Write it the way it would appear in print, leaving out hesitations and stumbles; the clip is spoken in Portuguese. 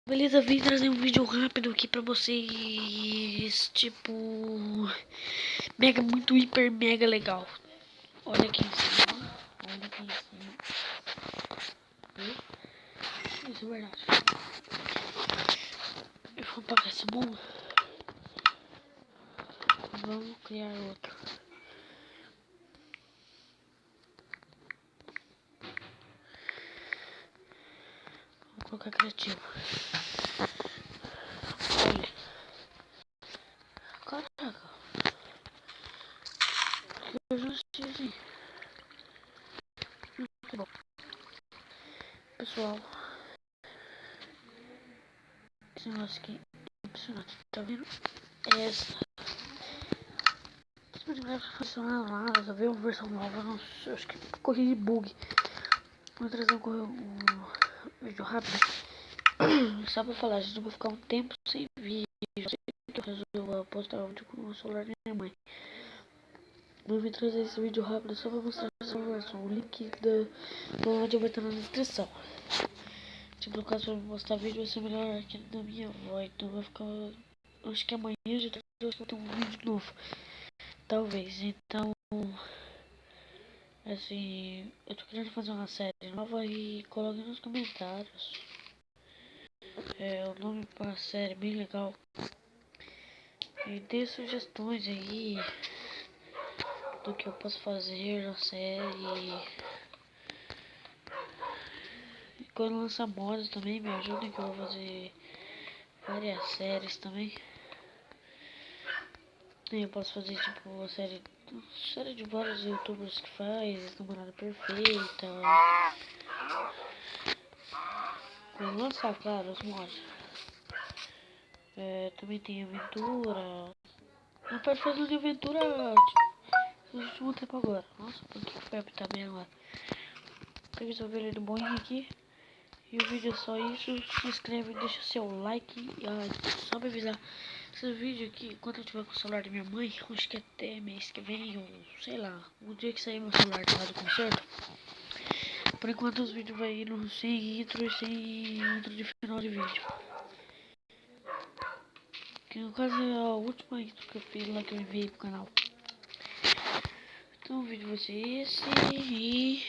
Beleza, vim trazer um vídeo rápido aqui pra vocês, tipo, mega, muito, hiper, mega legal. Olha aqui em cima, olha aqui em cima. Isso é verdade. Eu vou apagar esse bom. Vamos criar outro. Vou colocar criativo. Olha. Caraca. Eu já assisti assim. Muito bom. Pessoal. Esse negócio aqui é impressionante. Tá vendo? Essa. Esse Minecraft não funciona nada. Só veio uma versão nova. Nossa, eu acho que corri de bug. Vou trazer um vídeo rápido. Só pra falar, gente, eu vou ficar um tempo sem vídeo. Eu resolvo postar um vídeo com o celular da minha mãe. Eu vim trazer esse vídeo rápido só pra mostrar essa versão. O link do áudio vai estar na descrição. Tipo, no caso, pra mostrar vídeo vai ser melhor aqui da minha voz. Então vai ficar. Acho que amanhã já vou ter um vídeo novo. Talvez. Então. Assim. Eu tô querendo fazer uma série nova e coloque nos comentários. O nome pra série bem legal. E dê sugestões aí do que eu posso fazer na série. E quando lançar mods também me ajudem, que eu vou fazer várias séries também. E eu posso fazer tipo uma série de vários youtubers que faz namorada perfeita. Quando lançar, claro, os mods. Também tem aventura. Eu pode fazer uma aventura tipo, no último tempo agora. Nossa, por que foi apitar bem agora? Tem que resolver ele do boinho aqui. E o vídeo é só isso. Se inscreve, deixa seu like. Só pra avisar, esse vídeo aqui, enquanto eu tiver com o celular da minha mãe, acho que até mês que vem, ou sei lá, o dia que sair meu celular lá do concerto. Por enquanto os vídeos vai indo sem intro e sem intro de final de vídeo. Que no caso é a última intro que eu fiz lá que eu enviei pro canal. Então o vídeo vai ser esse e